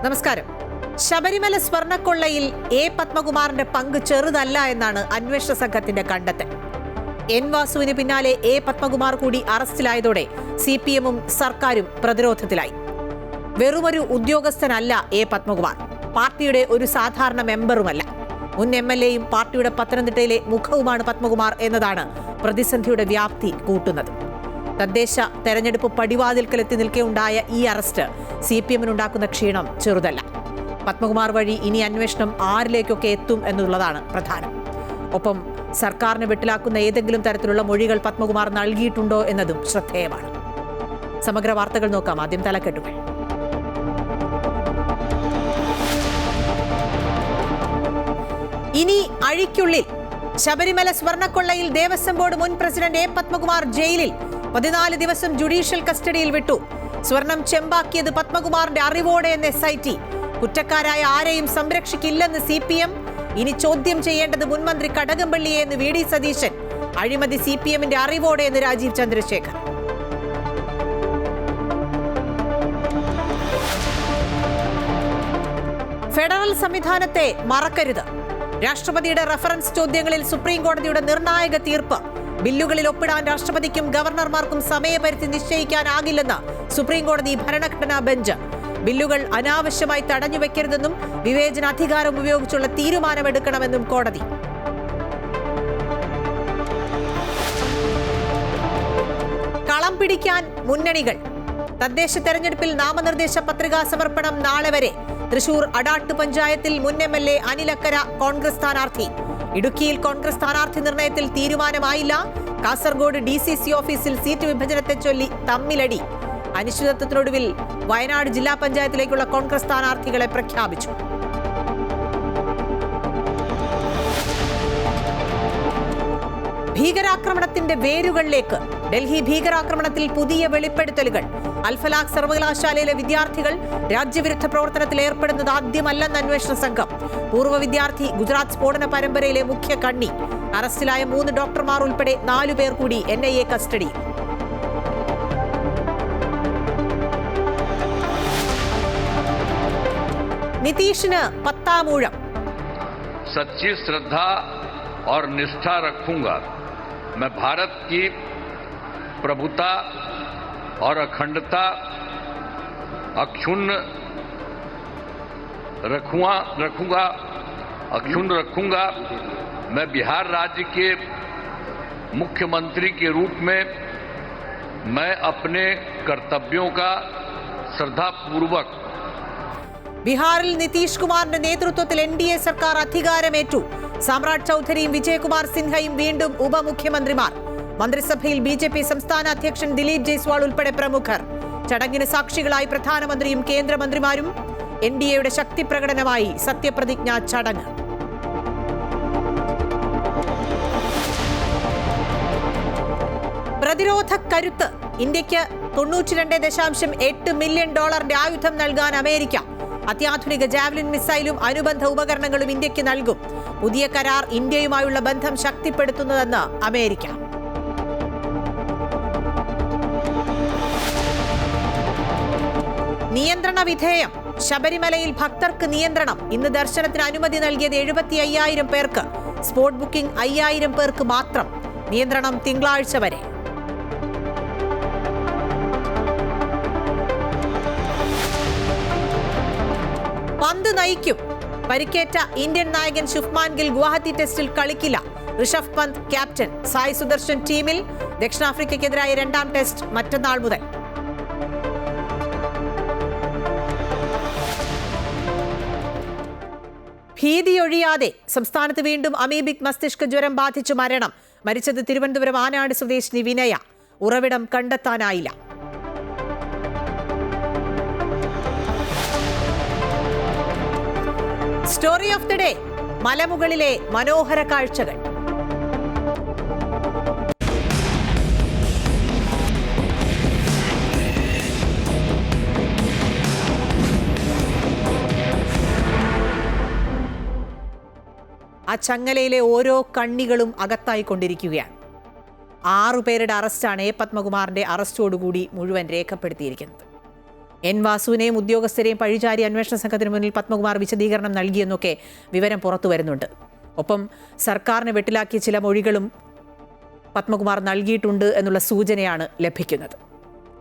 നമസ്കാരം. ശബരിമല സ്വർണ്ണക്കൊള്ളയിൽ എ പത്മകുമാറിന്റെ പങ്ക് ചെറുതല്ല എന്നാണ് അന്വേഷണ സംഘത്തിന്റെ കണ്ടെത്തൽ. എൻ വാസുവിന് പിന്നാലെ എ പത്മകുമാർ കൂടി അറസ്റ്റിലായതോടെ CPM-ഉം സർക്കാരും പ്രതിരോധത്തിലായി. വെറുമൊരു ഉദ്യോഗസ്ഥനല്ല എ പത്മകുമാർ, പാർട്ടിയുടെ ഒരു സാധാരണ മെമ്പറുമല്ല. മുൻ MLA-യും പാർട്ടിയുടെ പത്തനംതിട്ടയിലെ മുഖവുമാണ് പത്മകുമാർ എന്നതാണ് പ്രതിസന്ധിയുടെ വ്യാപ്തി കൂട്ടുന്നത്. തദ്ദേശ തെരഞ്ഞെടുപ്പ് പടിവാതിൽക്കലെത്തി നിൽക്കെ ഉണ്ടായ ഈ അറസ്റ്റ് CPM-നുണ്ടാക്കുന്ന ക്ഷീണം ചെറുതല്ല. പത്മകുമാർ വഴി ഇനി അന്വേഷണം ആരിലേക്കൊക്കെ എത്തും എന്നുള്ളതാണ് പ്രധാനം. ഒപ്പം സർക്കാരിനെ വെട്ടിലാക്കുന്ന ഏതെങ്കിലും തരത്തിലുള്ള മൊഴികൾ പത്മകുമാർ നൽകിയിട്ടുണ്ടോ എന്നതും ശ്രദ്ധേയമാണ്. സമഗ്ര വാർത്തകൾ നോക്കാം. ആദ്യം തലക്കെട്ടുകൾ. ഇനി അഴിക്കുള്ളിൽ. ശബരിമല സ്വർണ്ണക്കൊള്ളയിൽ ദേവസ്വം ബോർഡ് മുൻ പ്രസിഡന്റ് എ പത്മകുമാർ ജയിലിൽ. 14 ദിവസം ജുഡീഷ്യൽ കസ്റ്റഡിയിൽ വിട്ടു. സ്വർണം ചെമ്പാക്കിയത് പത്മകുമാറിന്റെ അറിവോടെ എന്ന് SIT. കുറ്റക്കാരായ ആരെയും സംരക്ഷിക്കില്ലെന്ന് CPM. ഇനി ചോദ്യം ചെയ്യേണ്ടത് മുൻമന്ത്രി കടകംപള്ളിയെ എന്ന് VD സതീശൻ. അഴിമതി CPM-ന്റെ അറിവോടെ എന്ന് രാജീവ് ചന്ദ്രശേഖർ. ഫെഡറൽ സംവിധാനത്തെ മറക്കരുത്. രാഷ്ട്രപതിയുടെ റഫറൻസ് ചോദ്യങ്ങളിൽ സുപ്രീം കോടതിയുടെ നിർണായക തീർപ്പ്. ബില്ലുകളിൽ ഒപ്പിടാൻ രാഷ്ട്രപതിക്കും ഗവർണർമാർക്കും സമയപരിധി നിശ്ചയിക്കാനാകില്ലെന്ന് സുപ്രീം കോടതി ഭരണഘടനാ ബെഞ്ച്. ബില്ലുകൾ അനാവശ്യമായി തടഞ്ഞുവെക്കരുതെന്നും വിവേചനാധികാരം ഉപയോഗിച്ചുള്ള തീരുമാനമെടുക്കണമെന്നും കോടതി. കളം പിടിക്കാൻ മുന്നണികൾ. തദ്ദേശ തെരഞ്ഞെടുപ്പിൽ നാമനിർദ്ദേശ പത്രികാ സമർപ്പണം നാളെ വരെ. തൃശൂർ അടാട്ട് പഞ്ചായത്തിൽ മുൻ MLA അനിലക്കര കോൺഗ്രസ് സ്ഥാനാർത്ഥി. ഇടുക്കിയിൽ കോൺഗ്രസ് സ്ഥാനാർത്ഥി നിർണയത്തിൽ തീരുമാനമായില്ല. കാസർഗോഡ് DCC ഓഫീസിൽ സീറ്റ് വിഭജനത്തെ ചൊല്ലി തമ്മിലടി. അനിശ്ചിതത്വത്തിനൊടുവിൽ വയനാട് ജില്ലാ പഞ്ചായത്തിലേക്കുള്ള കോൺഗ്രസ് സ്ഥാനാർത്ഥികളെ പ്രഖ്യാപിച്ചു. ഭീകരാക്രമണത്തിന്റെ വേരുകളിലേക്ക്. ഡൽഹി ഭീകരാക്രമണത്തിൽ പുതിയ വെളിപ്പെടുത്തലുകൾ. അൽഫലാഖ് സർവകലാശാലയിലെ വിദ്യാർത്ഥികൾ രാജ്യവിരുദ്ധ പ്രവർത്തനത്തിൽ ഏർപ്പെടുന്നത് ആദ്യമല്ലെന്ന് അന്വേഷണ സംഘം. പൂർവ്വ വിദ്യാർത്ഥി ഗുജറാത്ത് സ്ഫോടന പരമ്പരയിലെ മുഖ്യ കണ്ണി. അറസ്റ്റിലായ 3 ഡോക്ടർമാർ ഉൾപ്പെടെ 4 പേർ കൂടി NIA കസ്റ്റഡി. നിതീഷിന് 10ാം ഊഴം. सच्ची श्रद्धा और निष्ठा रखूंगा। मैं भारत की प्रभुता और अखंडता अक्षुण्ण रखूंगा। मैं बिहार राज्य के मुख्यमंत्री के रूप में मैं अपने कर्तव्यों का श्रद्धापूर्वक. ബീഹാറിൽ നിതീഷ് കുമാറിന്റെ നേതൃത്വത്തിൽ NDA സർക്കാർ അധികാരമേറ്റു. സാമ്രാട് ചൌധരിയും വിജയകുമാർ സിൻഹയും വീണ്ടും ഉപമുഖ്യമന്ത്രിമാർ. മന്ത്രിസഭയിൽ BJP സംസ്ഥാന അധ്യക്ഷൻ ദിലീപ് ജയ്സ്വാൾ ഉൾപ്പെടെ പ്രമുഖർ. ചടങ്ങിന് സാക്ഷികളായി പ്രധാനമന്ത്രിയും കേന്ദ്രമന്ത്രിമാരും. NDAയുടെ ശക്തി പ്രകടനമായി സത്യപ്രതിജ്ഞാ ചടങ്ങ്. പ്രതിരോധ കരുത്ത്. ഇന്ത്യക്ക് $92.8 മില്യൺ ആയുധം നൽകാൻ അമേരിക്ക. അത്യാധുനിക ജാവലിൻ മിസൈലും അനുബന്ധ ഉപകരണങ്ങളും ഇന്ത്യക്ക് നൽകും. പുതിയ കരാർ ഇന്ത്യയുമായുള്ള ബന്ധം ശക്തിപ്പെടുത്തുന്നതെന്ന് അമേരിക്ക. നിയന്ത്രണ വിധേയം. ശബരിമലയിൽ ഭക്തർക്ക് നിയന്ത്രണം. ഇന്ന് ദർശനത്തിന് അനുമതി നൽകിയത് 75,000 പേർക്ക്. സ്പോട്ട് ബുക്കിംഗ് 5,000 പേർക്ക് മാത്രം. നിയന്ത്രണം തിങ്കളാഴ്ച വരെ. പന്ത് നയിക്കും. പരിക്കേറ്റ ഇന്ത്യൻ നായകൻ ശുഭ്മാൻ ഗിൽ ഗുവാഹത്തി ടെസ്റ്റിൽ കളിക്കില്ല. ഋഷഭ് പന്ത് ക്യാപ്റ്റൻ. സായ് സുദർശൻ ടീമിൽ. ദക്ഷിണാഫ്രിക്കയ്ക്കെതിരായ 2ാം ടെസ്റ്റ് മറ്റന്നാൾ മുതൽ. ഭീതിയൊഴിയാതെ. സംസ്ഥാനത്ത് വീണ്ടും അമീബിക് മസ്തിഷ്ക ജ്വരം ബാധിച്ചു മരണം. മരിച്ചത് തിരുവനന്തപുരം ആനാട് സ്വദേശിനി വിനയ. ഉറവിടം കണ്ടെത്താനായില്ല. Story of the day. മലമുകളിലെ മനോഹര കാഴ്ചകൾ. ആ ചങ്ങലയിലെ ഓരോ കണ്ണികളും അകത്തായിക്കൊണ്ടിരിക്കുകയാണ്. 6 പേരുടെ അറസ്റ്റാണ് എ പത്മകുമാറിന്റെ അറസ്റ്റോടുകൂടി മുഴുവൻ രേഖപ്പെടുത്തിയിരിക്കുന്നത്. എൻ വാസുവിനെയും ഉദ്യോഗസ്ഥരെയും പഴിചാരി അന്വേഷണ സംഘത്തിന് മുന്നിൽ പത്മകുമാർ വിശദീകരണം നൽകിയെന്നൊക്കെ വിവരം പുറത്തു വരുന്നുണ്ട്. ഒപ്പം സർക്കാരിനെ വെട്ടിലാക്കിയ ചില മൊഴികളും പത്മകുമാർ നൽകിയിട്ടുണ്ട് എന്നുള്ള സൂചനയാണ് ലഭിക്കുന്നത്.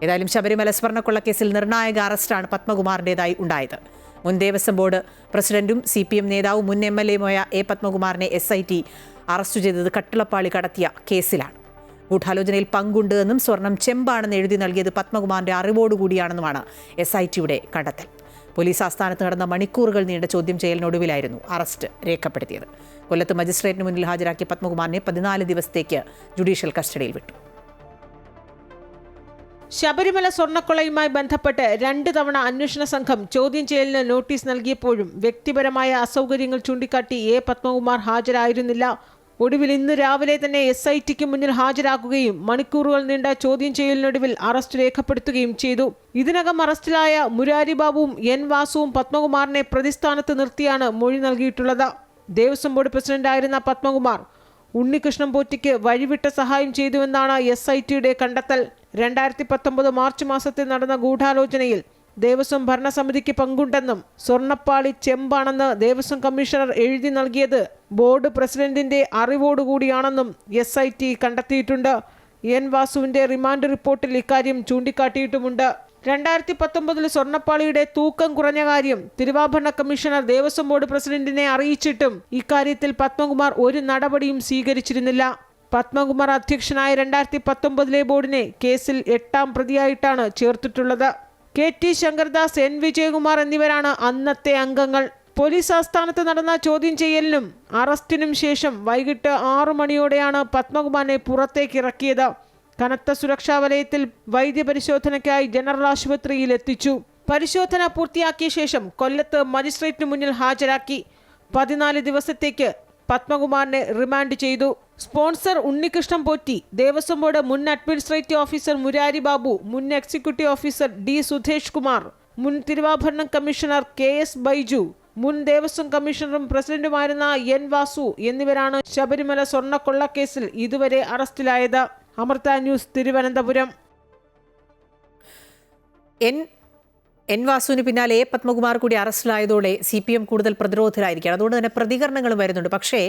ഏതായാലും ശബരിമല സ്വർണ്ണക്കൊള്ള കേസിൽ നിർണായക അറസ്റ്റാണ് പത്മകുമാറിൻ്റെതായി ഉണ്ടായത്. മുൻ ദേവസ്വം ബോർഡ് പ്രസിഡന്റും CPM നേതാവും മുൻ MLAയുമായ എ പത്മകുമാറിനെ SIT അറസ്റ്റ് ചെയ്തത് കട്ടിളപ്പാളി കടത്തിയ കേസിലാണ്. ഗൂഢാലോചനയിൽ പങ്കുണ്ട് എന്നും സ്വർണം ചെമ്പാണെന്ന് എഴുതി നൽകിയത് പത്മകുമാറിന്റെ അറിവോടുകൂടിയാണെന്നുമാണ് SITയുടെ കണ്ടെത്തൽ. പോലീസ് ആസ്ഥാനത്ത് നടന്ന മണിക്കൂറുകൾ നീണ്ട ചോദ്യം ചെയ്യലിനൊടുവിലായിരുന്നു അറസ്റ്റ് രേഖപ്പെടുത്തിയത്. കൊല്ലത്ത് മജിസ്ട്രേറ്റിന് മുന്നിൽ ഹാജരാക്കിയ പത്മകുമാറിനെ 14 ദിവസത്തേക്ക് ജുഡീഷ്യൽ കസ്റ്റഡിയിൽ വിട്ടു. ശബരിമല സ്വർണ്ണക്കൊള്ളയുമായി ബന്ധപ്പെട്ട് 2 തവണ അന്വേഷണ സംഘം ചോദ്യം ചെയ്യലിന് നോട്ടീസ് നൽകിയപ്പോഴും വ്യക്തിപരമായ അസൗകര്യങ്ങൾ ചൂണ്ടിക്കാട്ടി എ പത്മകുമാർ ഹാജരായിരുന്നില്ല. ഒടുവിൽ ഇന്ന് രാവിലെ തന്നെ SITക്ക് മുന്നിൽ ഹാജരാക്കുകയും മണിക്കൂറുകൾ നീണ്ട ചോദ്യം ചെയ്യലിനൊടുവിൽ അറസ്റ്റ് രേഖപ്പെടുത്തുകയും ചെയ്തു. ഇതിനകം അറസ്റ്റിലായ മുരാരി ബാബുവും എൻ വാസുവും പത്മകുമാറിനെ പ്രതിസ്ഥാനത്ത് നിർത്തിയാണ് മൊഴി നൽകിയിട്ടുള്ളത്. ദേവസ്വം ബോർഡ് പ്രസിഡന്റായിരുന്ന പത്മകുമാർ ഉണ്ണികൃഷ്ണൻ പോറ്റിക്ക് വഴിവിട്ട സഹായം ചെയ്തുവെന്നാണ് SITയുടെ കണ്ടെത്തൽ. 2019 മാർച്ച് മാസത്തിൽ നടന്ന ഗൂഢാലോചനയിൽ ദേവസ്വം ഭരണസമിതിക്ക് പങ്കുണ്ടെന്നും സ്വർണ്ണപ്പാളി ചെമ്പാണെന്ന് ദേവസ്വം കമ്മീഷണർ എഴുതി നൽകിയത് ബോർഡ് പ്രസിഡന്റിന്റെ അറിവോടുകൂടിയാണെന്നും SIT കണ്ടെത്തിയിട്ടുണ്ട്. എൻ വാസുവിന്റെ റിമാൻഡ് റിപ്പോർട്ടിൽ ഇക്കാര്യം ചൂണ്ടിക്കാട്ടിയിട്ടുമുണ്ട്. 2019 സ്വർണ്ണപ്പാളിയുടെ തൂക്കം കുറഞ്ഞ കാര്യം തിരുവാഭരണ കമ്മീഷണർ ദേവസ്വം ബോർഡ് പ്രസിഡന്റിനെ അറിയിച്ചിട്ടും ഇക്കാര്യത്തിൽ പത്മകുമാർ ഒരു നടപടിയും സ്വീകരിച്ചിരുന്നില്ല. പത്മകുമാർ അധ്യക്ഷനായ 2019 ബോർഡിനെ കേസിൽ 8ാം പ്രതിയായിട്ടാണ് ചേർത്തിട്ടുള്ളത്. KT ശങ്കർദാസ്, N വിജയകുമാർ എന്നിവരാണ് അന്നത്തെ അംഗങ്ങൾ. പോലീസ് ആസ്ഥാനത്ത് നടന്ന ചോദ്യം ചെയ്യലിനും അറസ്റ്റിനും ശേഷം വൈകിട്ട് 6 മണിയോടെയാണ് പത്മകുമാറിനെ പുറത്തേക്ക് ഇറക്കിയത്. കനത്ത സുരക്ഷാ വലയത്തിൽ വൈദ്യപരിശോധനയ്ക്കായി ജനറൽ ആശുപത്രിയിൽ എത്തിച്ചു. പരിശോധന പൂർത്തിയാക്കിയ ശേഷം കൊല്ലത്ത് മജിസ്ട്രേറ്റിന് മുന്നിൽ ഹാജരാക്കി. 14 ദിവസത്തേക്ക് പത്മകുമാറിനെ റിമാൻഡ് ചെയ്തു. സ്പോൺസർ ഉണ്ണികൃഷ്ണൻ പോറ്റി, ദേവസ്വം ബോർഡ് മുൻ അഡ്മിനിസ്ട്രേറ്റീവ് ഓഫീസർ മുരാരി ബാബു, മുൻ executive officer D Sudhesh Kumar, മുൻ തിരുവാഭരണം കമ്മീഷണർ KS ബൈജു, മുൻ ദേവസ്വം കമ്മീഷണറും പ്രസിഡന്റുമായിരുന്ന എൻ വാസു എന്നിവരാണ് ശബരിമല സ്വർണ്ണക്കൊള്ളക്കേസിൽ ഇതുവരെ അറസ്റ്റിലായത്. അമൃത ന്യൂസ്, തിരുവനന്തപുരം. എൻ വാസുവിന് പിന്നാലെ എ പത്മകുമാർ കൂടി അറസ്റ്റിലായതോടെ CPM കൂടുതൽ പ്രതിരോധത്തിലായിരിക്കുകയാണ്. അതുകൊണ്ട് തന്നെ പ്രതികരണങ്ങളും വരുന്നുണ്ട്. പക്ഷേ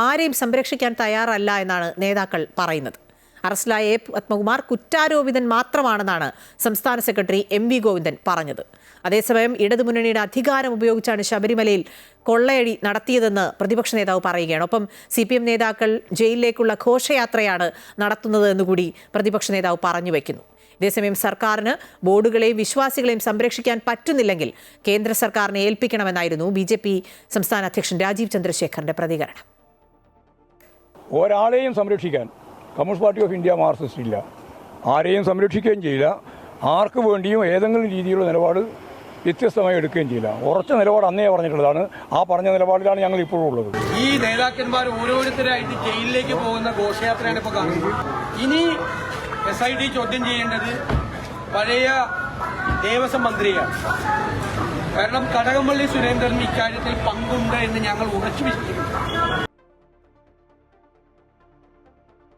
ആരെയും സംരക്ഷിക്കാൻ തയ്യാറല്ല എന്നാണ് നേതാക്കൾ പറയുന്നത്. അറസ്റ്റിലായ എ പത്മകുമാർ കുറ്റാരോപിതൻ മാത്രമാണെന്നാണ് സംസ്ഥാന സെക്രട്ടറി MV ഗോവിന്ദൻ പറഞ്ഞത്. അതേസമയം ഇടതുമുന്നണിയുടെ അധികാരം ഉപയോഗിച്ചാണ് ശബരിമലയിൽ കൊള്ളയടി നടത്തിയതെന്ന് പ്രതിപക്ഷ നേതാവ് പറയുകയാണ്. ഒപ്പം CPM നേതാക്കൾ ജയിലിലേക്കുള്ള ഘോഷയാത്രയാണ് നടത്തുന്നത് എന്നുകൂടി പ്രതിപക്ഷ നേതാവ് പറഞ്ഞു വയ്ക്കുന്നു. അതേസമയം സർക്കാരിന് ബോർഡുകളെയും വിശ്വാസികളെയും സംരക്ഷിക്കാൻ പറ്റുന്നില്ലെങ്കിൽ കേന്ദ്ര സർക്കാരിനെ ഏൽപ്പിക്കണമെന്നായിരുന്നു BJP സംസ്ഥാന അധ്യക്ഷൻ രാജീവ് ചന്ദ്രശേഖറിന്റെ പ്രതികരണം. ഒരാളെയും സംരക്ഷിക്കാൻ communist party of India Marxist ഇല്ല. ആരെയും സംരക്ഷിക്കുകയും ചെയ്യില്ല. ആർക്ക് വേണ്ടിയും ഏതെങ്കിലും രീതിയിലുള്ള നിലപാട് വ്യത്യസ്തമായി എടുക്കുകയും ചെയ്യില്ല. ഉറച്ച നിലപാട് അന്നേ പറഞ്ഞിട്ടുള്ളതാണ്. ആ പറഞ്ഞ നിലപാടിലാണ് ഞങ്ങൾ ഇപ്പോഴും ഉള്ളത്. ഈ നേതാക്കന്മാർ ഓരോരുത്തരായിട്ട് ജയിലിലേക്ക് പോകുന്ന ഘോഷയാത്രയാണ് ഇപ്പോൾ കാണുന്നത്. ഇനി SIT ചോദ്യം ചെയ്യേണ്ടത് പഴയ ദേവസ്വം മന്ത്രിയാണ്. കാരണം കടകംപള്ളി സുരേന്ദ്രൻ ഇക്കാര്യത്തിൽ പങ്കുണ്ട് എന്ന് ഞങ്ങൾ ഉറച്ചു വിശ്വസിക്കുന്നു.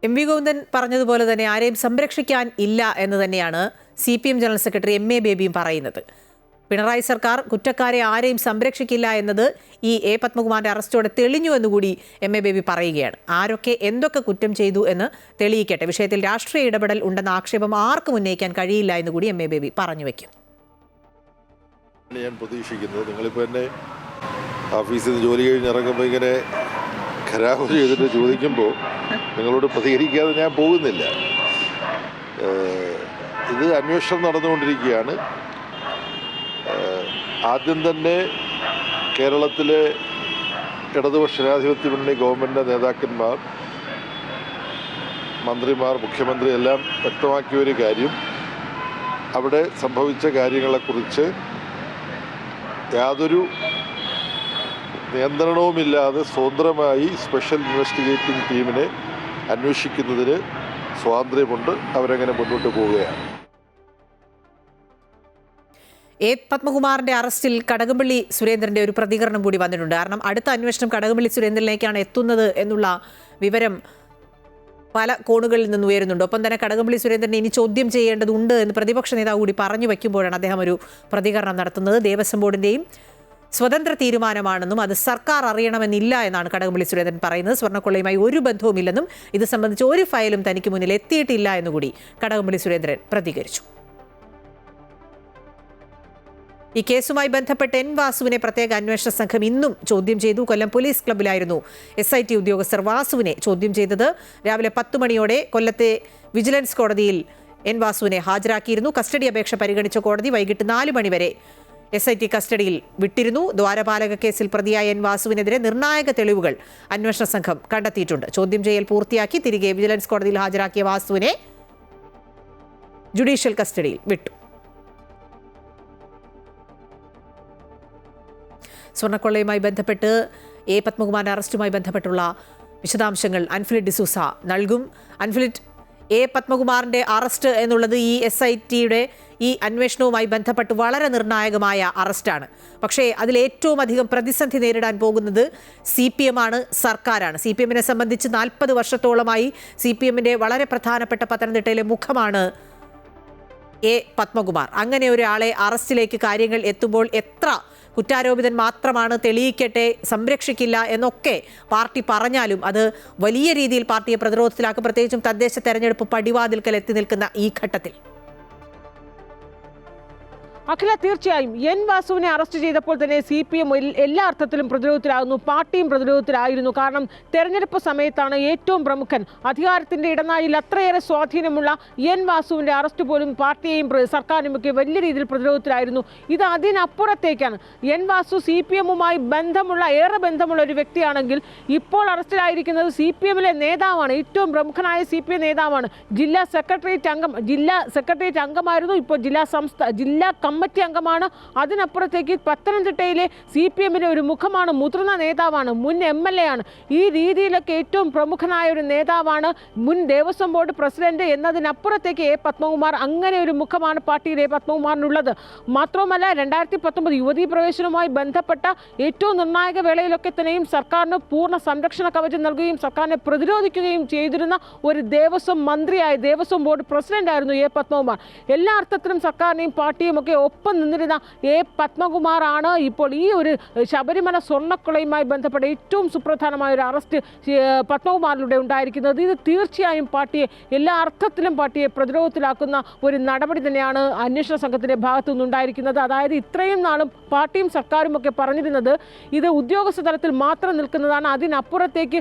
MV ഗോവിന്ദൻ പറഞ്ഞതുപോലെ തന്നെ ആരെയും സംരക്ഷിക്കാൻ ഇല്ല എന്ന് തന്നെയാണ് CPM ജനറൽ സെക്രട്ടറി MA ബേബിയും പറയുന്നത്. പിണറായി സർക്കാർ കുറ്റക്കാരെ ആരെയും സംരക്ഷിക്കില്ല എന്നത് ഈ എ പത്മകുമാറിന്റെ അറസ്റ്റോടെ തെളിഞ്ഞു എന്നുകൂടി MA ബേബി പറയുകയാണ്. ആരൊക്കെ എന്തൊക്കെ കുറ്റം ചെയ്തു എന്ന് തെളിയിക്കട്ടെ. വിഷയത്തിൽ രാഷ്ട്രീയ ഇടപെടൽ ഉണ്ടെന്ന ആക്ഷേപം ആർക്കും ഉന്നയിക്കാൻ കഴിയില്ല എന്നുകൂടി MA ബേബി പറഞ്ഞു വയ്ക്കും. ഞാൻ പ്രതീക്ഷിക്കുന്നത് നിങ്ങളിപ്പോൾ എന്നെ ഓഫീസിൽ നിന്ന് ജോലി കഴിഞ്ഞ് ഇറങ്ങുമ്പോൾ ഇങ്ങനെ ഖരാഹ് ചെയ്തിട്ട് ചോദിക്കുമ്പോൾ നിങ്ങളോട് പ്രതികരിക്കാതെ ഞാൻ പോകുന്നില്ല. ഇത് അന്വേഷണം നടന്നുകൊണ്ടിരിക്കുകയാണ്. ആദ്യം തന്നെ കേരളത്തിലെ ഇടതുപക്ഷ ജനാധിപത്യ മുന്നണി ഗവൺമെൻറ് നേതാക്കന്മാർ, മന്ത്രിമാർ, മുഖ്യമന്ത്രി എല്ലാം വ്യക്തമാക്കിയ ഒരു കാര്യം, അവിടെ സംഭവിച്ച കാര്യങ്ങളെക്കുറിച്ച് യാതൊരു നിയന്ത്രണവുമില്ലാതെ സ്വതന്ത്രമായി സ്പെഷ്യൽ ഇൻവെസ്റ്റിഗേറ്റിംഗ് ടീമിനെ അന്വേഷിക്കുന്നതിന് സ്വാതന്ത്ര്യമുണ്ട്. അവരങ്ങനെ മുന്നോട്ട് പോവുകയാണ്. എ പത്മകുമാറിന്റെ അറസ്റ്റിൽ കടകംപള്ളി സുരേന്ദ്രന്റെ ഒരു പ്രതികരണം കൂടി വന്നിട്ടുണ്ട്. കാരണം അടുത്ത അന്വേഷണം കടകംപള്ളി സുരേന്ദ്രനിലേക്കാണ് എത്തുന്നത് എന്നുള്ള വിവരം പല കോണുകളിൽ നിന്ന് ഉയരുന്നുണ്ട്. ഒപ്പം തന്നെ കടകംപള്ളി സുരേന്ദ്രനെ ഇനി ചോദ്യം ചെയ്യേണ്ടതുണ്ട് എന്ന് പ്രതിപക്ഷ നേതാവ് കൂടി പറഞ്ഞു വയ്ക്കുമ്പോഴാണ് അദ്ദേഹം ഒരു പ്രതികരണം നടത്തുന്നത്. ദേവസ്വം ബോർഡിൻ്റെയും സ്വതന്ത്ര തീരുമാനമാണെന്നും അത് സർക്കാർ അറിയണമെന്നില്ല എന്നാണ് കടകംപള്ളി സുരേന്ദ്രൻ പറയുന്നത്. സ്വർണ്ണക്കൊള്ളയുമായി ഒരു ബന്ധവുമില്ലെന്നും ഇത് സംബന്ധിച്ച് ഒരു ഫയലും തനിക്ക് മുന്നിൽ എത്തിയിട്ടില്ല എന്നുകൂടി കടകംപള്ളി സുരേന്ദ്രൻ പ്രതികരിച്ചു. ഈ കേസുമായി ബന്ധപ്പെട്ട് എൻ വാസുവിനെ പ്രത്യേക അന്വേഷണ സംഘം ഇന്നും ചോദ്യം ചെയ്തു. കൊല്ലം പോലീസ് ക്ലബ്ബിലായിരുന്നു SIT ഉദ്യോഗസ്ഥർ വാസുവിനെ ചോദ്യം ചെയ്തത്. രാവിലെ 10 മണിയോടെ കൊല്ലത്തെ വിജിലൻസ് കോടതിയിൽ എൻ വാസുവിനെ ഹാജരാക്കിയിരുന്നു. കസ്റ്റഡി അപേക്ഷ പരിഗണിച്ച കോടതി വൈകിട്ട് 4 മണിവരെ SIT കസ്റ്റഡിയിൽ വിട്ടിരുന്നു. ദ്വാരപാലക കേസിൽ പ്രതിയായ എൻ വാസുവിനെതിരെ നിർണായക തെളിവുകൾ അന്വേഷണ സംഘം കണ്ടെത്തിയിട്ടുണ്ട്. ചോദ്യം ചെയ്യൽ പൂർത്തിയാക്കി തിരികെ വിജിലൻസ് കോടതിയിൽ ഹാജരാക്കിയ വാസുവിനെ ജുഡീഷ്യൽ കസ്റ്റഡിയിൽ വിട്ടു. സ്വർണ്ണക്കൊള്ളയുമായി ബന്ധപ്പെട്ട് A. പത്മകുമാറിന്റെ അറസ്റ്റുമായി ബന്ധപ്പെട്ടുള്ള വിശദാംശങ്ങൾ അൻഫിലിറ്റ് ഡിസൂസ നൽകും. അൻഫിലിറ്റ്, A. പത്മകുമാറിന്റെ അറസ്റ്റ് എന്നുള്ളത് ഈ SITയുടെ ഈ അന്വേഷണവുമായി ബന്ധപ്പെട്ട് വളരെ നിർണായകമായ അറസ്റ്റാണ്. പക്ഷേ അതിലേറ്റവും അധികം പ്രതിസന്ധി നേരിടാൻ പോകുന്നത് CPM ആണ്, സർക്കാരാണ്. CPMനെ സംബന്ധിച്ച് 40 വർഷത്തോളമായി CPMന്റെ വളരെ പ്രധാനപ്പെട്ട പത്തനംതിട്ടയിലെ മുഖമാണ് A. പത്മകുമാർ. അങ്ങനെ ഒരാളെ അറസ്റ്റിലേക്ക് കാര്യങ്ങൾ എത്തുമ്പോൾ എത്ര കുറ്റാരോപിതൻ മാത്രമാണ്, തെളിയിക്കട്ടെ, സംരക്ഷിക്കില്ല എന്നൊക്കെ പാർട്ടി പറഞ്ഞാലും അത് വലിയ രീതിയിൽ പാർട്ടിയെ പ്രതിരോധത്തിലാക്കും, പ്രത്യേകിച്ചും തദ്ദേശ തെരഞ്ഞെടുപ്പ് പടിവാതിൽക്കൽ എത്തി നിൽക്കുന്ന ഈ ഘട്ടത്തിൽ. അഖില, തീർച്ചയായും എൻ വാസുവിനെ അറസ്റ്റ് ചെയ്തപ്പോൾ തന്നെ CPM എല്ലാ അർത്ഥത്തിലും പ്രതിരോധത്തിലാകുന്നു, പാർട്ടിയും പ്രതിരോധത്തിലായിരുന്നു. കാരണം തെരഞ്ഞെടുപ്പ് സമയത്താണ് ഏറ്റവും പ്രമുഖൻ, അധികാരത്തിന്റെ ഇടനാഴിയിൽ അത്രയേറെ സ്വാധീനമുള്ള എൻ വാസുവിന്റെ അറസ്റ്റ് പോലും പാർട്ടിയെയും സർക്കാരിനുമൊക്കെ വലിയ രീതിയിൽ പ്രതിരോധത്തിലായിരുന്നു. ഇത് അതിനപ്പുറത്തേക്കാണ്. എൻ വാസു CPMുമായി ഏറെ ബന്ധമുള്ള ഒരു വ്യക്തിയാണെങ്കിൽ ഇപ്പോൾ അറസ്റ്റിലായിരിക്കുന്നത് CPMലെ നേതാവാണ്, ഏറ്റവും പ്രമുഖനായ CPM നേതാവാണ്. ജില്ലാ സെക്രട്ടേറിയറ്റ് അംഗമായിരുന്നു, ഇപ്പോൾ ജില്ലാ കമ്മിറ്റി അംഗമാണ്. അതിനപ്പുറത്തേക്ക് പത്തനംതിട്ടയിലെ CPMന്റെ ഒരു മുഖമാണ്, മുതിർന്ന നേതാവാണ്, മുൻ MLA ആണ്. ഈ രീതിയിലൊക്കെ ഏറ്റവും പ്രമുഖനായ ഒരു നേതാവാണ്, മുൻ ദേവസ്വം ബോർഡ് പ്രസിഡന്റ് എന്നതിനപ്പുറത്തേക്ക് A. പത്മകുമാർ, അങ്ങനെ ഒരു മുഖമാണ് പാർട്ടിയിൽ A. പത്മകുമാറിനുള്ളത്. മാത്രവുമല്ല 2019 യുവതീ പ്രവേശനവുമായി ബന്ധപ്പെട്ട ഏറ്റവും നിർണായക വേളയിലൊക്കെ തന്നെയും സർക്കാരിന് പൂർണ്ണ സംരക്ഷണ കവചം നൽകുകയും സർക്കാരിനെ പ്രതിരോധിക്കുകയും ചെയ്തിരുന്ന ഒരു ദേവസ്വം മന്ത്രിയായ ദേവസ്വം ബോർഡ് പ്രസിഡന്റ് ആയിരുന്നു A. പത്മകുമാർ. എല്ലാ അർത്ഥത്തിലും സർക്കാരിനെയും പാർട്ടിയും ഒക്കെ ഒപ്പം നിന്നിരുന്ന A. പത്മകുമാറാണ് ഇപ്പോൾ ഈ ഒരു ശബരിമല സ്വർണ്ണക്കൊള്ളയുമായി ബന്ധപ്പെട്ട ഏറ്റവും സുപ്രധാനമായ ഒരു അറസ്റ്റ് പത്മകുമാറിലൂടെ ഉണ്ടായിരിക്കുന്നത്. ഇത് തീർച്ചയായും പാർട്ടിയെ എല്ലാ അർത്ഥത്തിലും പാർട്ടിയെ പ്രതിരോധത്തിലാക്കുന്ന ഒരു നടപടി തന്നെയാണ് അന്വേഷണ സംഘത്തിന്റെ ഭാഗത്തു നിന്നുണ്ടായിരിക്കുന്നത്. അതായത് ഇത്രയും നാളും പാർട്ടിയും സർക്കാരും ഒക്കെ പറഞ്ഞിരുന്നത് ഇത് ഉദ്യോഗസ്ഥ തലത്തിൽ മാത്രം നിൽക്കുന്നതാണ്, അതിനപ്പുറത്തേക്ക്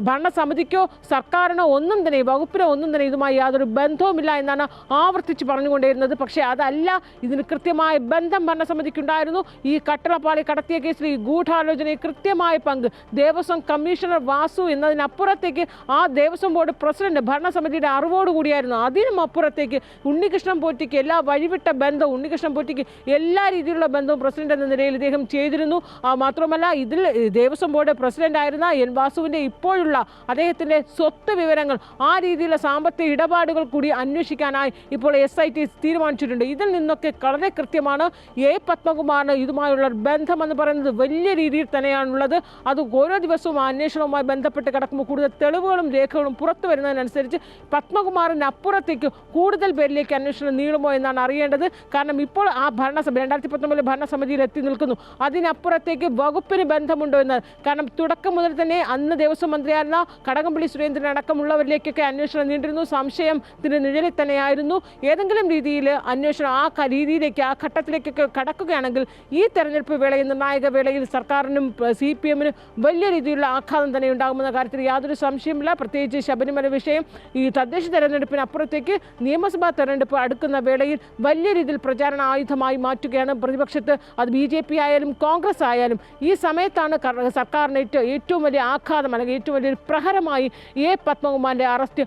ഭരണസമിതിക്കോ സർക്കാരിനോ ഒന്നും തന്നെ, വകുപ്പിനോ ഒന്നും തന്നെ ഇതുമായി യാതൊരു ബന്ധവുമില്ല എന്നാണ് ആവർത്തിച്ച് പറഞ്ഞുകൊണ്ടിരുന്നത്. പക്ഷേ അതല്ല, ഇതിന് കൃത്യമായ ബന്ധം ഭരണസമിതിക്കുണ്ടായിരുന്നു. ഈ കട്ടളപ്പാളി കടത്തിയ കേസിൽ ഈ ഗൂഢാലോചനയിൽ കൃത്യമായ പങ്ക് ദേവസ്വം കമ്മീഷണർ വാസു എന്നതിനപ്പുറത്തേക്ക് ആ ദേവസ്വം ബോർഡ് പ്രസിഡന്റ് ഭരണസമിതിയുടെ അറിവോടുകൂടിയായിരുന്നു. അതിനും അപ്പുറത്തേക്ക് ഉണ്ണികൃഷ്ണൻ പോറ്റിക്ക് എല്ലാ വഴിവിട്ട ബന്ധവും, ഉണ്ണികൃഷ്ണൻ പോറ്റിക്ക് എല്ലാ രീതിയിലുള്ള ബന്ധവും പ്രസിഡന്റ് എന്ന നിലയിൽ ഇദ്ദേഹം ചെയ്തിരുന്നു. മാത്രമല്ല ഇതിൽ ദേവസ്വം ബോർഡ് പ്രസിഡന്റ് ആയിരുന്ന എൻ വാസുവിന്റെ ഇപ്പോഴുള്ള അദ്ദേഹത്തിന്റെ സ്വത്ത് വിവരങ്ങൾ, ആ രീതിയിലുള്ള സാമ്പത്തിക ഇടപാടുകൾ കൂടി അന്വേഷിക്കാനായി ഇപ്പോൾ SIT തീരുമാനിച്ചിട്ടുണ്ട്. ഇതിൽ നിന്നൊക്കെ വളരെ കൃത്യമാണ് A. പത്മകുമാറിന് ഇതുമായുള്ള ബന്ധമെന്ന് പറയുന്നത് വലിയ രീതിയിൽ തന്നെയാണുള്ളത്. അത് ഓരോ ദിവസവും അന്വേഷണവുമായി ബന്ധപ്പെട്ട് കിടക്കുമ്പോൾ കൂടുതൽ തെളിവുകളും രേഖകളും പുറത്തു വരുന്നതിനനുസരിച്ച് പത്മകുമാറിന് അപ്പുറത്തേക്ക് കൂടുതൽ പേരിലേക്ക് അന്വേഷണം നീളുമോ എന്നാണ് അറിയേണ്ടത്. കാരണം ഇപ്പോൾ ആ 2019 ഭരണസമിതിയിൽ എത്തി നിൽക്കുന്നു. അതിനപ്പുറത്തേക്ക് വകുപ്പിന് ബന്ധമുണ്ടോ എന്ന്, കാരണം തുടക്കം മുതൽ തന്നെ അന്ന് ദേവസ്വം മന്ത്രിയായിരുന്ന കടകംപള്ളി സുരേന്ദ്രൻ അടക്കമുള്ളവരിലേക്കൊക്കെ അന്വേഷണം നീണ്ടിരുന്നു. സംശയത്തിന് നിഴലിൽ തന്നെയായിരുന്നു. ഏതെങ്കിലും രീതിയിൽ അന്വേഷണം ആ രീതിയിലേക്ക്, ആ ഘട്ടത്തിലേക്കൊക്കെ കടക്കുകയാണെങ്കിൽ ഈ തെരഞ്ഞെടുപ്പ് വേളയിൽ, നിർണായക വേളയിൽ സർക്കാരിനും CPMനും വലിയ രീതിയിലുള്ള ആഘാതം തന്നെ ഉണ്ടാകുമെന്ന കാര്യത്തിൽ യാതൊരു സംശയമില്ല. പ്രത്യേകിച്ച് ശബരിമല വിഷയം ഈ തദ്ദേശ തെരഞ്ഞെടുപ്പിന് അപ്പുറത്തേക്ക് നിയമസഭാ തെരഞ്ഞെടുപ്പ് അടുക്കുന്ന വേളയിൽ വലിയ രീതിയിൽ പ്രചാരണ ആയുധമായി മാറ്റുകയാണ് പ്രതിപക്ഷത്ത്. അത് BJP ആയാലും കോൺഗ്രസ് ആയാലും ഈ സമയത്താണ് സർക്കാരിന് ഏറ്റവും വലിയ ആഘാതം അല്ലെങ്കിൽ ഏറ്റവും വലിയൊരു പ്രഹരമായി A. പത്മകുമാറിന്റെ അറസ്റ്റ്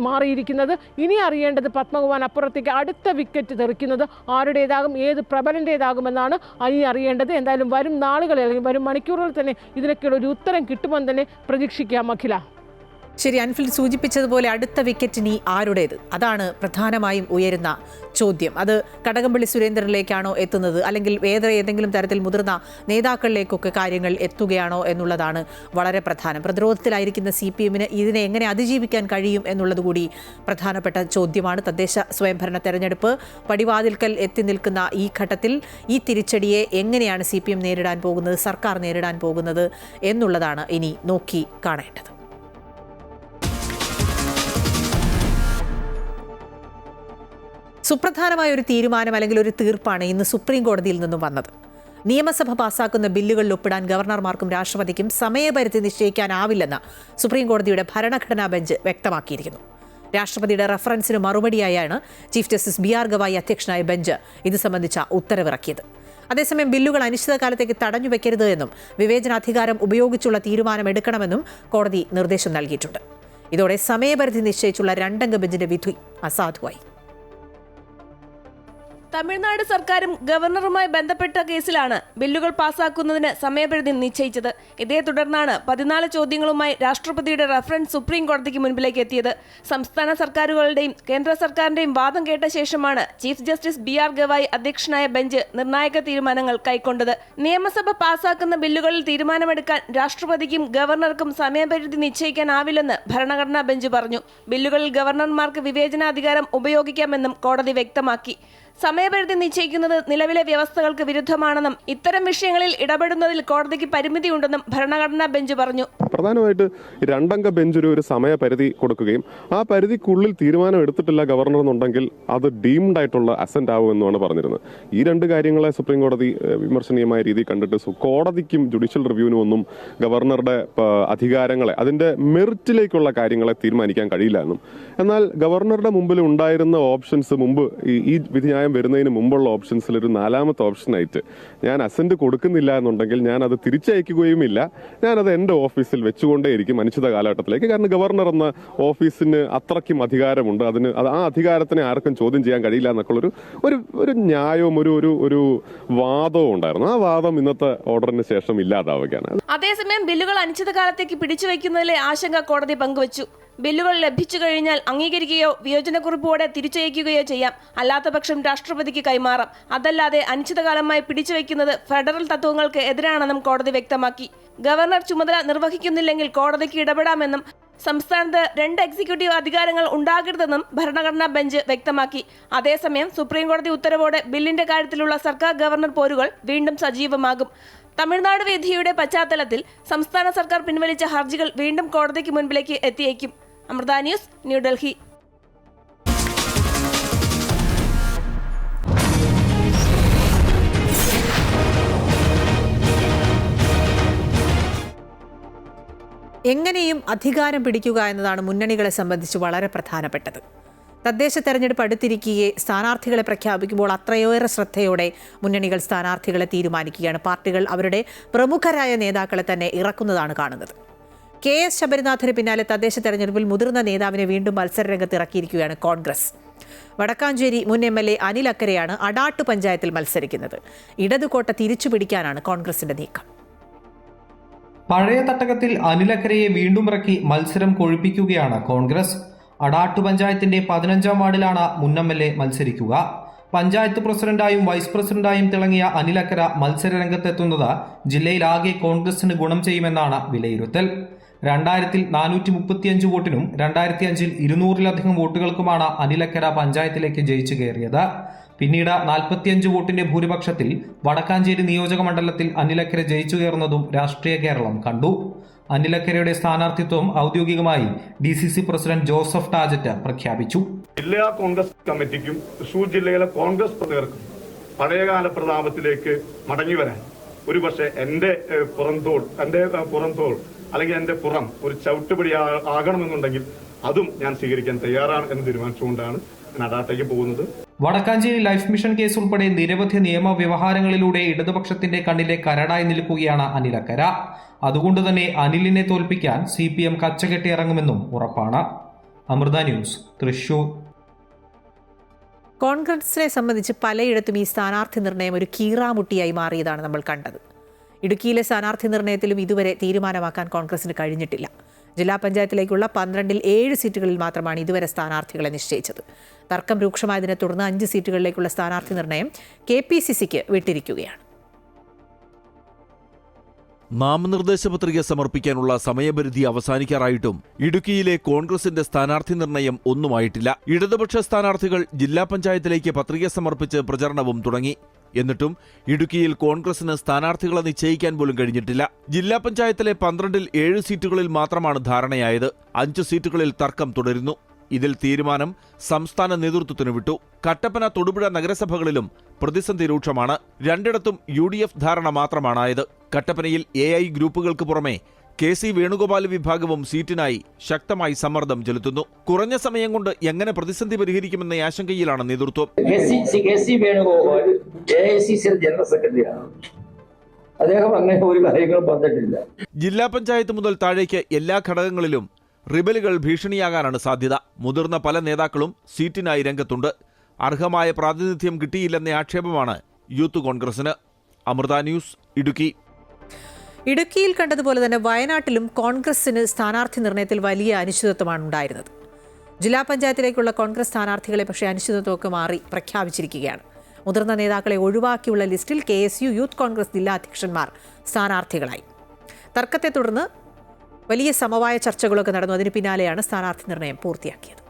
മാറിയിരിക്കുന്നത്. ഇനി അറിയേണ്ടത് പത്മകുമാർ അപ്പുറത്തേക്ക് അടുത്ത വിക്കറ്റ് തെറിക്കുന്നത് ആരുടേതാകും, ഏത് പ്രബലൻ്റേതാകുമെന്നാണ് ഇനി അറിയേണ്ടത്. എന്തായാലും വരും നാളുകളിൽ അല്ലെങ്കിൽ വരും മണിക്കൂറുകളിൽ തന്നെ ഇതിനൊക്കെയുള്ള ഒരു ഉത്തരം കിട്ടുമെന്ന് തന്നെ പ്രതീക്ഷിക്കാം. അഖില. ശരി, അൻഫിൽ സൂചിപ്പിച്ചതുപോലെ അടുത്ത വിക്കറ്റ് ഇനി ആരുടേത്? അതാണ് പ്രധാനമായും ഉയരുന്ന ചോദ്യം. അത് കടകംപള്ളി സുരേന്ദ്രനിലേക്കാണോ എത്തുന്നത്, അല്ലെങ്കിൽ ഏതെങ്കിലും തരത്തിൽ മുതിർന്ന നേതാക്കളിലേക്കൊക്കെ കാര്യങ്ങൾ എത്തുകയാണോ എന്നുള്ളതാണ് വളരെ പ്രധാനം. പ്രതിരോധത്തിലായിരിക്കുന്ന CPM-ന് ഇതിനെ എങ്ങനെ അതിജീവിക്കാൻ കഴിയും എന്നുള്ളത് കൂടി പ്രധാനപ്പെട്ട ചോദ്യമാണ്. തദ്ദേശ സ്വയംഭരണ തെരഞ്ഞെടുപ്പ് പടിവാതിൽക്കൽ എത്തി നിൽക്കുന്ന ഈ ഘട്ടത്തിൽ ഈ തിരിച്ചടിയെ എങ്ങനെയാണ് CPM നേരിടാൻ പോകുന്നത്, സർക്കാർ നേരിടാൻ പോകുന്നത് എന്നുള്ളതാണ് ഇനി നോക്കി കാണേണ്ടത്. സുപ്രധാനമായ ഒരു തീരുമാനം അല്ലെങ്കിൽ ഒരു തീർപ്പാണ് ഇന്ന് സുപ്രീം കോടതിയിൽ നിന്നും വന്നത്. നിയമസഭ പാസാക്കുന്ന ബില്ലുകളിൽ ഒപ്പിടാൻ ഗവർണർമാർക്കും രാഷ്ട്രപതിക്കും സമയപരിധി നിശ്ചയിക്കാനാവില്ലെന്ന് സുപ്രീം കോടതിയുടെ ഭരണഘടനാ ബെഞ്ച് വ്യക്തമാക്കിയിരിക്കുന്നു. രാഷ്ട്രപതിയുടെ റഫറൻസിന് മറുപടിയായാണ് ചീഫ് ജസ്റ്റിസ് BR ഗവായി അധ്യക്ഷനായ ബെഞ്ച് ഇത് സംബന്ധിച്ച ഉത്തരവിറക്കിയത്. അതേസമയം ബില്ലുകൾ അനിശ്ചിതകാലത്തേക്ക് തടഞ്ഞുവെക്കരുത് എന്നും വിവേചനാധികാരം ഉപയോഗിച്ചുള്ള തീരുമാനമെടുക്കണമെന്നും കോടതി നിർദ്ദേശം നൽകിയിട്ടുണ്ട്. ഇതോടെ സമയപരിധി നിശ്ചയിച്ചുള്ള 2 അംഗ ബെഞ്ചിന്റെ വിധി അസാധുവായി. തമിഴ്നാട് സർക്കാരും ഗവർണറുമായി ബന്ധപ്പെട്ട കേസിലാണ് ബില്ലുകൾ പാസാക്കുന്നതിന് സമയപരിധി നിശ്ചയിച്ചത്. ഇതേ തുടർന്നാണ് 14 ചോദ്യങ്ങളുമായി രാഷ്ട്രപതിയുടെ റഫറൻസ് സുപ്രീം കോടതിക്ക് മുൻപിലേക്ക് എത്തിയത്. സംസ്ഥാന സർക്കാരുകളുടെയും കേന്ദ്ര സർക്കാരിന്റെയും വാദം കേട്ട ശേഷമാണ് ചീഫ് ജസ്റ്റിസ് BR ഗവായി അധ്യക്ഷനായ ബെഞ്ച് നിർണായക തീരുമാനങ്ങൾ കൈക്കൊണ്ടത്. നിയമസഭ പാസാക്കുന്ന ബില്ലുകളിൽ തീരുമാനമെടുക്കാൻ രാഷ്ട്രപതിക്കും ഗവർണർക്കും സമയപരിധി നിശ്ചയിക്കാനാവില്ലെന്ന് ഭരണഘടനാ ബെഞ്ച് പറഞ്ഞു. ബില്ലുകളിൽ ഗവർണർമാർക്ക് വിവേചനാധികാരം ഉപയോഗിക്കാമെന്നും കോടതി വ്യക്തമാക്കി. സമയപരിധി നിശ്ചയിക്കുന്നത് നിലവിലെ വ്യവസ്ഥകൾക്ക് വിരുദ്ധമാണെന്നും ഇത്തരം വിഷയങ്ങളിൽ ഇടപെടുന്നതിൽ കോടതിക്ക് പരിമിതിയുണ്ടെന്നും ഭരണഘടനാ ബെഞ്ച് പറഞ്ഞു. പ്രധാനമായിട്ട് 2 അംഗ ബെഞ്ച് ഒരു സമയപരിധി കൊടുക്കുകയും ആ പരിധിക്കുള്ളിൽ തീരുമാനം എടുത്തിട്ടില്ല ഗവർണർ എന്നുണ്ടെങ്കിൽ അത് ഡീംഡ് ആയിട്ടുള്ള അസെന്റ് ആവുമെന്നാണ് പറഞ്ഞിരുന്നത്. ഈ 2 കാര്യങ്ങളെ സുപ്രീം കോടതി വിമർശനീയമായ രീതിയിൽ കണ്ടിട്ട് കോടതിക്കും ജുഡീഷ്യൽ റിവ്യൂവിനും ഒന്നും ഗവർണറുടെ അധികാരങ്ങളെ അതിന്റെ മെറിറ്റിലേക്കുള്ള കാര്യങ്ങളെ തീരുമാനിക്കാൻ കഴിയില്ല എന്നും, എന്നാൽ ഗവർണറുടെ മുമ്പിൽ ഉണ്ടായിരുന്ന ഓപ്ഷൻസ് മുമ്പ് ഈ വിധിന്യായം വരുന്നതിന് മുമ്പുള്ള ഓപ്ഷൻസിൽ ഒരു 4ാമത്തെ ഓപ്ഷനായിട്ട് ഞാൻ അസെന്റ് കൊടുക്കുന്നില്ല എന്നുണ്ടെങ്കിൽ ഞാൻ അത് തിരിച്ചയക്കുകയുമില്ല, ഞാനത് എൻ്റെ ഓഫീസിൽ വെച്ചുകൊണ്ടേയിരിക്കും അനിശ്ചിത കാലഘട്ടത്തിലേക്ക്. കാരണം ഗവർണർ എന്ന ഓഫീസിന് അത്രയ്ക്കും അധികാരമുണ്ട്, ആ അധികാരത്തിനെ ആർക്കും ചോദ്യം ചെയ്യാൻ കഴിയില്ല എന്നൊക്കെയുള്ളൊരു ഒരു ന്യായവും ഒരു വാദവും ഉണ്ടായിരുന്നു. ആ വാദം ഇന്നത്തെ ഓർഡറിന് ശേഷം ഇല്ലാതാവുകയാണ്. അതേസമയം ബില്ലുകൾ അനിശ്ചിതകാലത്തേക്ക് പിടിച്ചുവെക്കുന്നതിലെ ആശങ്ക കോടതി പങ്കുവച്ചു. ബില്ലുകൾ ലഭിച്ചു കഴിഞ്ഞാൽ അംഗീകരിക്കുകയോ വിയോജനക്കുറിപ്പോടെ തിരിച്ചയക്കുകയോ ചെയ്യാം. അല്ലാത്തപക്ഷം രാഷ്ട്രപതിക്ക് കൈമാറാം. അതല്ലാതെ അനിശ്ചിതകാലമായി പിടിച്ചുവെക്കുന്നത് ഫെഡറൽ തത്വങ്ങൾക്ക് എതിരാണെന്നും കോടതി വ്യക്തമാക്കി. ഗവർണർ ചുമതല നിർവഹിക്കുന്നില്ലെങ്കിൽ കോടതിക്ക് ഇടപെടാമെന്നും സംസ്ഥാനത്ത് 2 എക്സിക്യൂട്ടീവ് അധികാരങ്ങൾ ഉണ്ടാകരുതെന്നും ഭരണഘടനാ ബെഞ്ച് വ്യക്തമാക്കി. അതേസമയം സുപ്രീംകോടതി ഉത്തരവോടെ ബില്ലിന്റെ കാര്യത്തിലുള്ള സർക്കാർ ഗവർണർ പോരുകൾ വീണ്ടും സജീവമാകും. തമിഴ്നാട് വിധിയുടെ പശ്ചാത്തലത്തിൽ സംസ്ഥാന സർക്കാർ പിൻവലിച്ച ഹർജികൾ വീണ്ടും കോടതിക്ക് മുൻപിലേക്ക് എത്തിയേക്കും. അമൃത ന്യൂസ്, ന്യൂഡൽഹി. എങ്ങനെയും അധികാരം പിടിക്കുക എന്നതാണ് മുന്നണികളെ സംബന്ധിച്ച് വളരെ പ്രധാനപ്പെട്ടത്. തദ്ദേശ തെരഞ്ഞെടുപ്പ് അടുത്തിരിക്കെ സ്ഥാനാർത്ഥികളെ പ്രഖ്യാപിക്കുമ്പോൾ അത്രയേറെ ശ്രദ്ധയോടെ മുന്നണികൾ സ്ഥാനാർത്ഥികളെ തീരുമാനിക്കുകയാണ്. പാർട്ടികൾ അവരുടെ പ്രമുഖരായ നേതാക്കളെ തന്നെ ഇറക്കുന്നതാണ് കാണുന്നത്. KS ശബരിനാഥന് പിന്നാലെ തദ്ദേശ തെരഞ്ഞെടുപ്പിൽ മുതിർന്ന നേതാവിനെ വീണ്ടും മത്സരരംഗത്ത് ഇറക്കിയിരിക്കുകയാണ് കോൺഗ്രസ്. വടക്കാഞ്ചേരി മുൻ MLA അനിൽ അക്കരെയാണ് അടാട്ട് പഞ്ചായത്തിൽ മത്സരിക്കുന്നത്. ഇടതുകോട്ട തിരിച്ചുപിടിക്കാനാണ് കോൺഗ്രസിന്റെ നീക്കം. പഴയ തട്ടകത്തിൽ അനിലക്കരയെ വീണ്ടും ഇറക്കി മത്സരം കൊഴുപ്പിക്കുകയാണ് കോൺഗ്രസ്. അടാട്ടു പഞ്ചായത്തിന്റെ 15ാം വാർഡിലാണ് മുൻ MLA മത്സരിക്കുക. പഞ്ചായത്ത് പ്രസിഡന്റായും വൈസ് പ്രസിഡന്റായും തിളങ്ങിയ അനിലക്കര മത്സരരംഗത്തെത്തുന്നത് ജില്ലയിലാകെ കോൺഗ്രസിന് ഗുണം ചെയ്യുമെന്നാണ് വിലയിരുത്തൽ. 2000-ൽ 435 വോട്ടിനും 2005-ൽ 200-ലധികം വോട്ടുകൾക്കുമാണ് അനിലക്കര പഞ്ചായത്തിലേക്ക് ജയിച്ചു കയറിയത്. പിന്നീട് 45 വോട്ടിന്റെ ഭൂരിപക്ഷത്തിൽ വടക്കാഞ്ചേരി നിയോജക മണ്ഡലത്തിൽ അനിലക്കര ജയിച്ചു കയറുന്നതും രാഷ്ട്രീയ കേരളം കണ്ടു. അനിലക്കരയുടെ സ്ഥാനാർത്ഥിത്വം ഔദ്യോഗികമായി DCC പ്രസിഡന്റ് ജോസഫ് ടാജറ്റ് പ്രഖ്യാപിച്ചു. ജില്ലാ കോൺഗ്രസ് കമ്മിറ്റിക്കും തൃശൂർ ജില്ലയിലെ കോൺഗ്രസ് പ്രവർത്തകർക്കും പഴയകാല പ്രതാപത്തിലേക്ക് മടങ്ങി വരാൻ ഒരുപക്ഷെ എന്റെ പുറംതോൾ അല്ലെങ്കിൽ എന്റെ പുറം ഒരു ചവിട്ടുപടി ആകണമെന്നുണ്ടെങ്കിൽ അതും ഞാൻ സ്വീകരിക്കാൻ തയ്യാറാണ് എന്ന് തീരുമാനിച്ചുകൊണ്ടാണ് ഞാൻ അടാട്ടേക്ക് പോകുന്നത്. വടക്കാഞ്ചേരി ലൈഫ് മിഷൻ കേസ് ഉൾപ്പെടെ നിരവധി നിയമവ്യവഹാരങ്ങളിലൂടെ ഇടതുപക്ഷത്തിന്റെ കണ്ണിലെ കരടായി നിൽക്കുകയാണ് അനിലക്കര. അതുകൊണ്ട് തന്നെ അനിലിനെ തോൽപ്പിക്കാൻ CPM കച്ചകെട്ടി ഇറങ്ങുമെന്നും ഉറപ്പാണ്. അമൃത ന്യൂസ്, തൃശൂർ. കോൺഗ്രസിനെ സംബന്ധിച്ച് പലയിടത്തും ഈ സ്ഥാനാർത്ഥി നിർണയം ഒരു കീറാമുട്ടിയായി മാറിയതാണ് നമ്മൾ കണ്ടത്. ഇടുക്കിയിലെ സ്ഥാനാർത്ഥി നിർണയത്തിലും ഇതുവരെ തീരുമാനമാക്കാൻ കോൺഗ്രസിന് കഴിഞ്ഞിട്ടില്ല. ജില്ലാ പഞ്ചായത്തിലേക്കുള്ള 12-ൽ 7 സീറ്റുകളിൽ മാത്രമാണ് ഇതുവരെ സ്ഥാനാർത്ഥികളെ നിശ്ചയിച്ചത്. തർക്കം രൂക്ഷമായതിനെ തുടർന്ന് 5 സീറ്റുകളിലേക്കുള്ള സ്ഥാനാർത്ഥി നിർണയം KPCCക്ക് വിട്ടിരിക്കുകയാണ്. നാമനിർദ്ദേശ പത്രിക സമർപ്പിക്കാനുള്ള സമയപരിധി അവസാനിക്കാറായിട്ടും ഇടുക്കിയിലെ കോൺഗ്രസിന്റെ സ്ഥാനാർത്ഥി നിർണയം ഒന്നുമായിട്ടില്ല. ഇടതുപക്ഷ സ്ഥാനാർത്ഥികൾ ജില്ലാ പഞ്ചായത്തിലേക്ക് പത്രിക സമർപ്പിച്ച് പ്രചരണവും തുടങ്ങി. എന്നിട്ടും ഇടുക്കിയിൽ കോൺഗ്രസിന് സ്ഥാനാർത്ഥികളെ നിശ്ചയിക്കാൻ പോലും കഴിഞ്ഞിട്ടില്ല. ജില്ലാ പഞ്ചായത്തിലെ 12-ൽ 7 സീറ്റുകളിൽ മാത്രമാണ് ധാരണയായത്. 5 സീറ്റുകളിൽ തർക്കം തുടരുന്നു. ഇതിൽ തീരുമാനം സംസ്ഥാന നേതൃത്വത്തിന് വിട്ടു. കട്ടപ്പന, തൊടുപുഴ നഗരസഭകളിലും പ്രതിസന്ധി രൂക്ഷമാണ്. 2ഇടത്തും UDF ധാരണ മാത്രമാണായത്. കട്ടപ്പനയിൽ AI ഗ്രൂപ്പുകൾക്ക് പുറമെ KC വേണുഗോപാൽ വിഭാഗവും സീറ്റിനായി ശക്തമായി സമ്മർദ്ദം ചെലുത്തുന്നു. കുറഞ്ഞ സമയം കൊണ്ട് എങ്ങനെ പ്രതിസന്ധി പരിഹരിക്കുമെന്ന ആശങ്കയിലാണ് നേതൃത്വം. KC വേണുഗോപാൽ AICC ജനറൽ സെക്രട്ടറിയാണ്. അദ്ദേഹം അങ്ങനെ ഒരു കാര്യങ്ങളും പറഞ്ഞിട്ടില്ല. ജില്ലാ പഞ്ചായത്ത് മുതൽ താഴേക്ക് എല്ലാ ഘടകങ്ങളിലും റിബലുകൾ ഭീഷണിയാകാനാണ് സാധ്യത. മുതിർന്ന പല നേതാക്കളും സീറ്റിനായി രംഗത്തുണ്ട്. അർഹമായ പ്രാതിനിധ്യം കിട്ടിയില്ലെന്ന ആക്ഷേപമാണ് യൂത്ത് കോൺഗ്രസിന്. അമൃത ന്യൂസ്, ഇടുക്കി. ഇടുക്കിയിൽ കണ്ടതുപോലെ തന്നെ വയനാട്ടിലും കോൺഗ്രസിന് സ്ഥാനാർത്ഥി നിർണയത്തിൽ വലിയ അനിശ്ചിതത്വമാണ് ഉണ്ടായിരുന്നത്. ജില്ലാ പഞ്ചായത്തിലേക്കുള്ള കോൺഗ്രസ് സ്ഥാനാർത്ഥികളെ പക്ഷേ അനിശ്ചിതത്വമൊക്കെ മാറി പ്രഖ്യാപിച്ചിരിക്കുകയാണ്. മുതിർന്ന നേതാക്കളെ ഒഴിവാക്കിയുള്ള ലിസ്റ്റിൽ KSU യൂത്ത് കോൺഗ്രസ് ജില്ലാ അധ്യക്ഷന്മാർ സ്ഥാനാർത്ഥികളായി. തർക്കത്തെ തുടർന്ന് വലിയ സമവായ ചർച്ചകളൊക്കെ നടന്നു. അതിന് പിന്നാലെയാണ് സ്ഥാനാർത്ഥി നിർണയം പൂർത്തിയാക്കിയത്.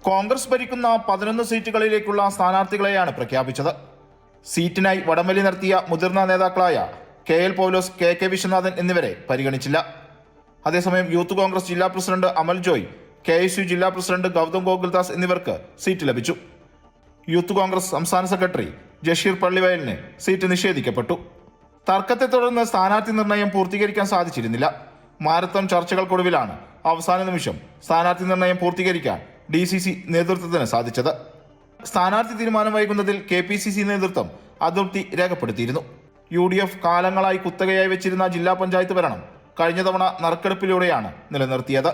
കോൺഗ്രസ് ഭരിക്കുന്ന 11 സീറ്റുകളിലേക്കുള്ള സ്ഥാനാർത്ഥികളെയാണ് പ്രഖ്യാപിച്ചത്. സീറ്റിനായി വടംവലി നടത്തിയ മുതിർന്ന നേതാക്കളായ KL പൗലോസ്, KK വിശ്വനാഥൻ എന്നിവരെ പരിഗണിച്ചില്ല. അതേസമയം യൂത്ത് കോൺഗ്രസ് ജില്ലാ പ്രസിഡന്റ് അമൽ ജോയ്, KSU ജില്ലാ പ്രസിഡന്റ് ഗൗതം ഗോകുൽദാസ് എന്നിവർക്ക് സീറ്റ് ലഭിച്ചു. യൂത്ത് കോൺഗ്രസ് സംസ്ഥാന സെക്രട്ടറി ജഷീർ പള്ളിവയലിന് സീറ്റ് നിഷേധിക്കപ്പെട്ടു. തർക്കത്തെ തുടർന്ന് സ്ഥാനാർത്ഥി നിർണയം പൂർത്തീകരിക്കാൻ സാധിച്ചിരുന്നില്ല. മാരത്തോൺ ചർച്ചകൾക്കൊടുവിലാണ് അവസാന നിമിഷം സ്ഥാനാർത്ഥി നിർണയം പൂർത്തീകരിക്കാൻ DCC നേതൃത്വത്തിന് സാധിച്ചത്. സ്ഥാനാർത്ഥി തീരുമാനം വൈകുന്നതിൽ KPCC നേതൃത്വം അതൃപ്തി രേഖപ്പെടുത്തിയിരുന്നു. UDF കാലങ്ങളായി കുത്തകയായി വെച്ചിരുന്ന ജില്ലാ പഞ്ചായത്ത് ഭരണം കഴിഞ്ഞ തവണ നറുക്കെടുപ്പിലൂടെയാണ് നിലനിർത്തിയത്.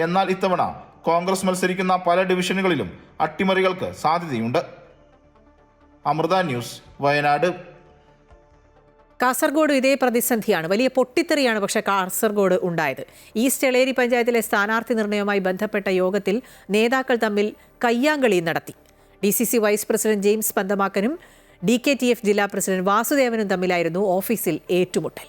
എന്നാൽ ഇത്തവണ കോൺഗ്രസ് മത്സരിക്കുന്ന പല ഡിവിഷനുകളിലും അട്ടിമറികൾക്ക് സാധ്യതയുണ്ട്. അമൃത ന്യൂസ്, വയനാട്. കാസർഗോഡ് ഇതേ പ്രതിസന്ധിയാണ്. വലിയ പൊട്ടിത്തെറിയാണ് പക്ഷേ കാസർഗോഡ് ഉണ്ടായത്. ഈസ്റ്റ് എളേരി പഞ്ചായത്തിലെ സ്ഥാനാർത്ഥി നിർണയവുമായി ബന്ധപ്പെട്ട യോഗത്തിൽ നേതാക്കൾ തമ്മിൽ കയ്യാങ്കളി നടത്തി. DCC വൈസ് പ്രസിഡന്റ് ജെയിംസ് പന്തമാക്കനും DKTF ജില്ലാ പ്രസിഡന്റ് വാസുദേവനും തമ്മിലായിരുന്നു ഓഫീസിൽ ഏറ്റുമുട്ടൽ.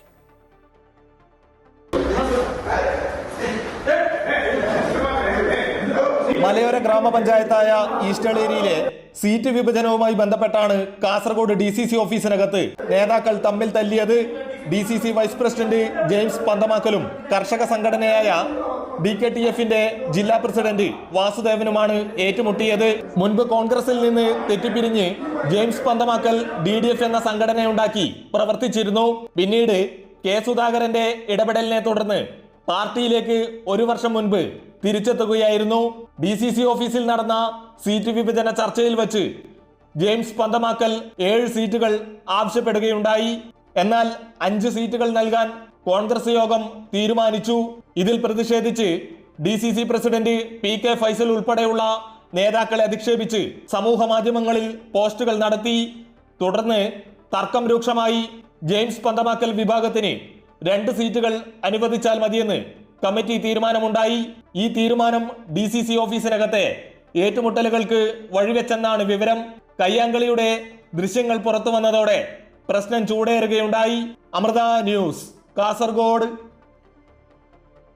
മലയോര ഗ്രാമപഞ്ചായത്തായ ഈസ്റ്റ് എളേരിയിലെ സീറ്റ് വിഭജനവുമായി ബന്ധപ്പെട്ടാണ് കാസർഗോഡ് DCC ഓഫീസിനകത്ത് നേതാക്കൾ തമ്മിൽ തല്ലിയത്. DCC വൈസ് പ്രസിഡന്റ് ജെയിംസ് പന്തമാക്കലും കർഷക സംഘടനയായ DKTFന്റെ ജില്ലാ പ്രസിഡന്റ് വാസുദേവനുമാണ് ഏറ്റുമുട്ടിയത്. മുൻപ് കോൺഗ്രസിൽ നിന്ന് തെറ്റിപ്പിരിഞ്ഞ് ജെയിംസ് പന്തമാക്കൽ DDF എന്ന സംഘടനയുണ്ടാക്കി പ്രവർത്തിച്ചിരുന്നു. പിന്നീട് K സുധാകരന്റെ ഇടപെടലിനെ തുടർന്ന് പാർട്ടിയിലേക്ക് 1 വർഷം മുൻപ് തിരിച്ചെത്തുകയായിരുന്നു. DCC ഓഫീസിൽ നടന്ന സീറ്റ് വിഭജന ചർച്ചയിൽ വെച്ച് ജെയിംസ് പന്തമാക്കൽ 7 സീറ്റുകൾ ആവശ്യപ്പെടുകയുണ്ടായി. എന്നാൽ 5 സീറ്റുകൾ നൽകാൻ കോൺഗ്രസ് യോഗം തീരുമാനിച്ചു. ഇതിൽ പ്രതിഷേധിച്ച് DCC പ്രസിഡന്റ് PK ഫൈസൽ ഉൾപ്പെടെയുള്ള നേതാക്കളെ അധിക്ഷേപിച്ച് സമൂഹ മാധ്യമങ്ങളിൽ പോസ്റ്റുകൾ നടത്തി. തുടർന്ന് തർക്കം രൂക്ഷമായി. ജെയിംസ് പന്തമാക്കൽ വിഭാഗത്തിന് 2 സീറ്റുകൾ അനുവദിച്ചാൽ മതിയെന്ന് കമ്മിറ്റി തീരുമാനമുണ്ടായി. ഈ തീരുമാനം DCC ഓഫീസിനകത്തെ ഏറ്റുമുട്ടലുകൾക്ക് വഴിവെച്ചെന്നാണ് വിവരം. കയ്യാങ്കളിയുടെ ദൃശ്യങ്ങൾ പുറത്തു വന്നതോടെ പ്രശ്നം ചൂടേറുകയുണ്ടായി. അമൃത ന്യൂസ്, കാസർഗോഡ്.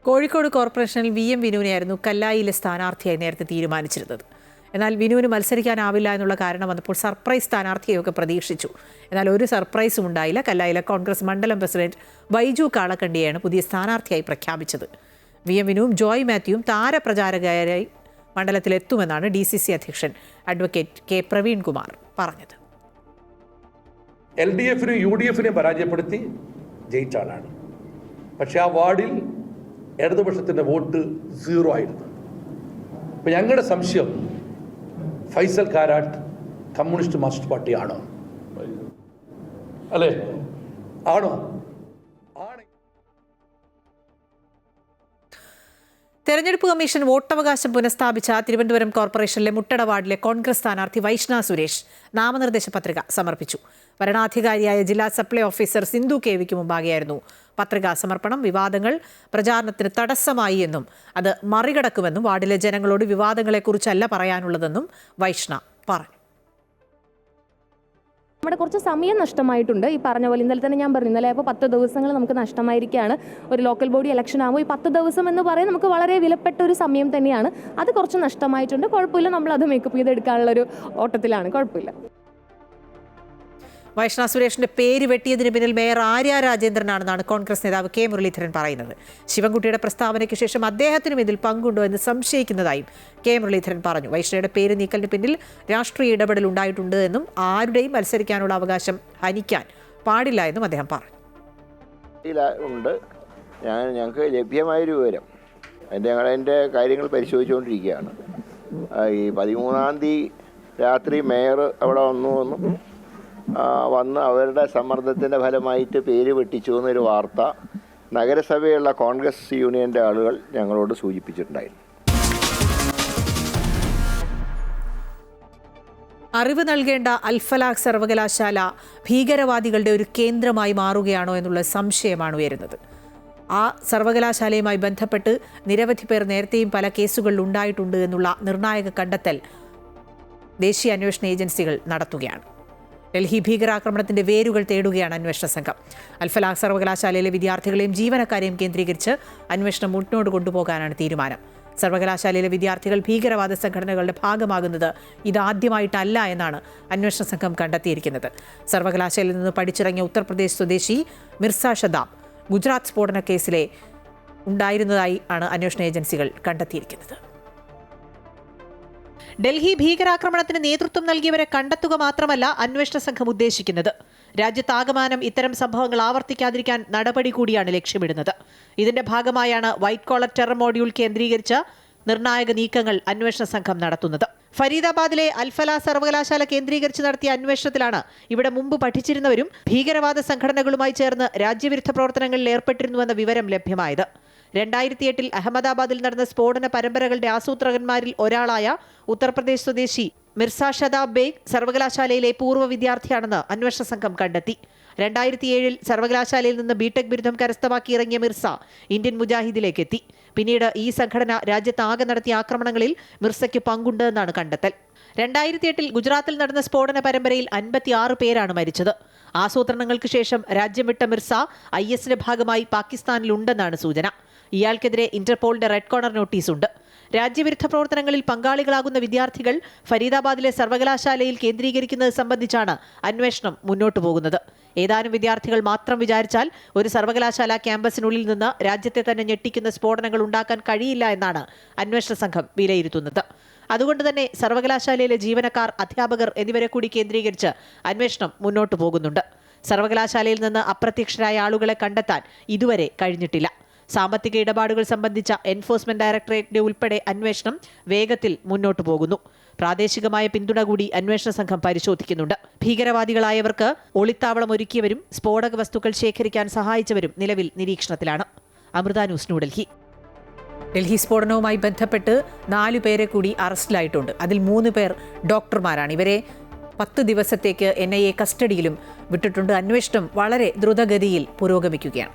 കോഴിക്കോട് കോർപ്പറേഷനിൽ VM വിനുവിനെയായിരുന്നു കല്ലായിലെ സ്ഥാനാർത്ഥിയായി നേരത്തെ തീരുമാനിച്ചിരുന്നത്. എന്നാൽ വിനുവിന് മത്സരിക്കാനാവില്ല എന്നുള്ള കാരണം വന്നപ്പോൾ സർപ്രൈസ് സ്ഥാനാർത്ഥിയൊക്കെ പ്രതീക്ഷിച്ചു. എന്നാൽ ഒരു സർപ്രൈസും ഉണ്ടായില്ല. കല്ലായിലെ കോൺഗ്രസ് മണ്ഡലം പ്രസിഡന്റ് വൈജു കാളക്കണ്ടിയെയാണ് പുതിയ സ്ഥാനാർത്ഥിയായി പ്രഖ്യാപിച്ചത്. VM വിനുവും ജോയ് മാത്യുവും താരപ്രചാരകരായി മണ്ഡലത്തിലെത്തുമെന്നാണ് DCC അധ്യക്ഷൻ അഡ്വക്കേറ്റ് K പ്രവീൺ കുമാർ പറഞ്ഞത്. LDFനും UDFനെ പരാജയപ്പെടുത്തി ജയിച്ച ആളാണ്. പക്ഷെ ആ വാർഡിൽ ഇടതുപക്ഷത്തിൻ്റെ വോട്ട് 0 ആയിരുന്നു. അപ്പം ഞങ്ങളുടെ സംശയം Faisal Karat communist Marxist party ആണോ? അല്ലേ? ആണോ? തെരഞ്ഞെടുപ്പ് കമ്മീഷൻ വോട്ടവകാശം പുനഃസ്ഥാപിച്ച തിരുവനന്തപുരം കോർപ്പറേഷനിലെ മുട്ടട വാർഡിലെ കോൺഗ്രസ് സ്ഥാനാർത്ഥി വൈഷ്ണ സുരേഷ് നാമനിർദ്ദേശ പത്രിക സമർപ്പിച്ചു. വരണാധികാരിയായ ജില്ലാ സപ്ലൈ ഓഫീസർ സിന്ധു കെവിക്ക് മുമ്പാകെയായിരുന്നു പത്രികാ സമർപ്പണം. വിവാദങ്ങൾ പ്രചാരണത്തിന് തടസ്സമായി എന്നും അത് മറികടക്കുമെന്നും വാർഡിലെ ജനങ്ങളോട് വിവാദങ്ങളെക്കുറിച്ചല്ല പറയാനുള്ളതെന്നും വൈഷ്ണ പറഞ്ഞു. നമ്മുടെ കുറച്ച് സമയം നഷ്ടമായിട്ടുണ്ട്. ഈ പറഞ്ഞ പോലെ ഇന്നലെ തന്നെ ഞാൻ പറഞ്ഞു, ഇന്നലെ അപ്പോൾ 10 ദിവസങ്ങൾ നമുക്ക് നഷ്ടമായിരിക്കുകയാണ്. ഒരു ലോക്കൽ ബോഡി ഇലക്ഷൻ ആകുമ്പോൾ ഈ 10 ദിവസം എന്ന് പറയുന്നത് നമുക്ക് വളരെ വിലപ്പെട്ട ഒരു സമയം തന്നെയാണ്. അത് കുറച്ച് നഷ്ടമായിട്ടുണ്ട്. കുഴപ്പമില്ല, നമ്മളത് മേക്കപ്പ് ചെയ്തെടുക്കാനുള്ളൊരു ഓട്ടത്തിലാണ്. കുഴപ്പമില്ല. വൈഷ്ണ സുരേഷിന്റെ പേര് വെട്ടിയതിന് പിന്നിൽ മേയർ ആര്യ രാജേന്ദ്രനാണെന്നാണ് കോൺഗ്രസ് നേതാവ് കെ മുരളീധരൻ പറയുന്നത്. ശിവൻകുട്ടിയുടെ പ്രസ്താവനയ്ക്ക് ശേഷം അദ്ദേഹത്തിനും ഇതിൽ പങ്കുണ്ടോ എന്ന് സംശയിക്കുന്നതായും കെ മുരളീധരൻ പറഞ്ഞു. വൈഷ്ണയുടെ പേര് നീക്കലിന് പിന്നിൽ രാഷ്ട്രീയ ഇടപെടൽ ഉണ്ടായിട്ടുണ്ട് എന്നും ആരുടെയും മത്സരിക്കാനുള്ള അവകാശം ഹനിക്കാൻ പാടില്ല എന്നും അദ്ദേഹം പറഞ്ഞു. ഞങ്ങൾക്ക് ലഭ്യമായൊരു വിവരം ഞങ്ങളതിൻ്റെ കാര്യങ്ങൾ പരിശോധിച്ചുകൊണ്ടിരിക്കുകയാണ്. ഈ 13-ാം തീയതി രാത്രി മേയർ അവിടെ വന്ന് അവരുടെ സമ്മർദ്ദത്തിൻ്റെ ഫലമായിട്ട് പേര് വെട്ടിച്ചു എന്നൊരു വാർത്ത നഗരസഭയുള്ള കോൺഗ്രസ് യൂണിയൻ്റെ ആളുകൾ ഞങ്ങളോട് സൂചിപ്പിച്ചിട്ടുണ്ടായിരുന്നു. അറിവ് നൽകേണ്ട അൽഫലാഖ് സർവകലാശാല ഭീകരവാദികളുടെ ഒരു കേന്ദ്രമായി മാറുകയാണോ എന്നുള്ള സംശയമാണ് ഉയരുന്നത്. ആ സർവകലാശാലയുമായി ബന്ധപ്പെട്ട് നിരവധി പേർ നേരത്തെയും പല കേസുകളിൽ ഉണ്ടായിട്ടുണ്ട് എന്നുള്ള നിർണായക കണ്ടെത്തൽ ദേശീയ അന്വേഷണ ഏജൻസികൾ നടത്തുകയാണ്. ഡൽഹി ഭീകരാക്രമണത്തിന്റെ വേരുകൾ തേടുകയാണ് അന്വേഷണ സംഘം. അൽഫലാഖ് സർവകലാശാലയിലെ വിദ്യാർത്ഥികളെയും ജീവനക്കാരെയും കേന്ദ്രീകരിച്ച് അന്വേഷണം മുന്നോട്ട് കൊണ്ടുപോകാനാണ് തീരുമാനം. സർവകലാശാലയിലെ വിദ്യാർത്ഥികൾ ഭീകരവാദ സംഘടനകളുടെ ഭാഗമാകുന്നത് ഇതാദ്യമായിട്ടല്ല എന്നാണ് അന്വേഷണ സംഘം കണ്ടെത്തിയിരിക്കുന്നത്. സർവകലാശാലയിൽ നിന്ന് പഠിച്ചിറങ്ങിയ ഉത്തർപ്രദേശ് സ്വദേശി മിർസ ഷദാബ് ഗുജറാത്ത് സ്ഫോടന കേസിലെ ഉണ്ടായിരുന്നതായി ആണ് അന്വേഷണ ഏജൻസികൾ കണ്ടെത്തിയിരിക്കുന്നത്. ഡൽഹി ഭീകരാക്രമണത്തിന് നേതൃത്വം നൽകിയവരെ കണ്ടെത്തുക മാത്രമല്ല അന്വേഷണ സംഘം ഉദ്ദേശിക്കുന്നത്. രാജ്യത്താകമാനം ഇത്തരം സംഭവങ്ങൾ ആവർത്തിക്കാതിരിക്കാൻ നടപടി കൂടിയാണ് ലക്ഷ്യമിടുന്നത്. ഇതിന്റെ ഭാഗമായാണ് വൈറ്റ് കോളർ ടെറർ മോഡ്യൂൾ കേന്ദ്രീകരിച്ച നിർണായക നീക്കങ്ങൾ അന്വേഷണ സംഘം നടത്തുന്നത്. ഫരീദാബാദിലെ അൽഫലാ സർവകലാശാല കേന്ദ്രീകരിച്ച് നടത്തിയ അന്വേഷണത്തിലാണ് ഇവിടെ മുമ്പ് പഠിച്ചിരുന്നവരും ഭീകരവാദ സംഘടനകളുമായി ചേർന്ന് രാജ്യവിരുദ്ധ പ്രവർത്തനങ്ങളിൽ ഏർപ്പെട്ടിരുന്നുവെന്ന വിവരം ലഭ്യമായത്. 2008 അഹമ്മദാബാദിൽ നടന്ന സ്ഫോടന പരമ്പരകളുടെ ആസൂത്രകന്മാരിൽ ഒരാളായ ഉത്തർപ്രദേശ് സ്വദേശി മിർസ ഷദാബ് ബേഗ് സർവകലാശാലയിലെ പൂർവ്വ വിദ്യാർത്ഥിയാണെന്ന് അന്വേഷണ സംഘം കണ്ടെത്തി. 2007 സർവകലാശാലയിൽ നിന്ന് ബിടെക് ബിരുദം കരസ്ഥമാക്കി ഇറങ്ങിയ മിർസ ഇന്ത്യൻ മുജാഹിദിലേക്ക് എത്തി. പിന്നീട് ഈ സംഘടന രാജ്യത്താകെ നടത്തിയ ആക്രമണങ്ങളിൽ മിർസയ്ക്ക് പങ്കുണ്ട് എന്നാണ് കണ്ടെത്തൽ. 2008 ഗുജറാത്തിൽ നടന്ന സ്ഫോടന പരമ്പരയിൽ 56 പേരാണ് മരിച്ചത്. ആസൂത്രണങ്ങൾക്ക് ശേഷം രാജ്യം വിട്ട മിർസ ISന്റെ ഭാഗമായി പാകിസ്ഥാനിലുണ്ടെന്നാണ് സൂചന. ഇയാൾക്കെതിരെ ഇന്റർപോളിന്റെ റെഡ് കോർണർ നോട്ടീസുണ്ട്. രാജ്യവിരുദ്ധ പ്രവർത്തനങ്ങളിൽ പങ്കാളികളാകുന്ന വിദ്യാർത്ഥികൾ ഫരീദാബാദിലെ സർവകലാശാലയിൽ കേന്ദ്രീകരിക്കുന്നത് സംബന്ധിച്ചാണ് അന്വേഷണം മുന്നോട്ടു പോകുന്നത്. ഏതാനും വിദ്യാർത്ഥികൾ മാത്രം വിചാരിച്ചാൽ ഒരു സർവകലാശാല ക്യാമ്പസിനുള്ളിൽ നിന്ന് രാജ്യത്തെ തന്നെ ഞെട്ടിക്കുന്ന സ്ഫോടനങ്ങൾ ഉണ്ടാക്കാൻ കഴിയില്ല എന്നാണ് അന്വേഷണ സംഘം വിലയിരുത്തുന്നത്. അതുകൊണ്ട് തന്നെ സർവകലാശാലയിലെ ജീവനക്കാർ, അധ്യാപകർ എന്നിവരെ കൂടി കേന്ദ്രീകരിച്ച് അന്വേഷണം മുന്നോട്ടു പോകുന്നുണ്ട്. സർവകലാശാലയിൽ നിന്ന് അപ്രത്യക്ഷരായ ആളുകളെ കണ്ടെത്താൻ ഇതുവരെ കഴിഞ്ഞിട്ടില്ല. സാമ്പത്തിക ഇടപാടുകൾ സംബന്ധിച്ച എൻഫോഴ്സ്മെന്റ് ഡയറക്ടറേറ്റിന്റെ ഉൾപ്പെടെ അന്വേഷണം വേഗത്തിൽ മുന്നോട്ടു പോകുന്നു. പ്രാദേശികമായ പിന്തുണ കൂടി അന്വേഷണ സംഘം പരിശോധിക്കുന്നുണ്ട്. ഭീകരവാദികളായവർക്ക് ഒളിത്താവളം ഒരുക്കിയവരും സ്ഫോടക വസ്തുക്കൾ ശേഖരിക്കാൻ സഹായിച്ചവരും നിലവിൽ നിരീക്ഷണത്തിലാണ്. അമൃത ന്യൂസ്, ന്യൂഡൽഹി. ഡൽഹി സ്ഫോടനവുമായി ബന്ധപ്പെട്ട് 4 പേരെ കൂടി അറസ്റ്റിലായിട്ടുണ്ട്. അതിൽ 3 പേർ ഡോക്ടർമാരാണ്. ഇവരെ 10 ദിവസത്തേക്ക് NIA കസ്റ്റഡിയിലും വിട്ടിട്ടുണ്ട്. അന്വേഷണം വളരെ ദ്രുതഗതിയിൽ പുരോഗമിക്കുകയാണ്.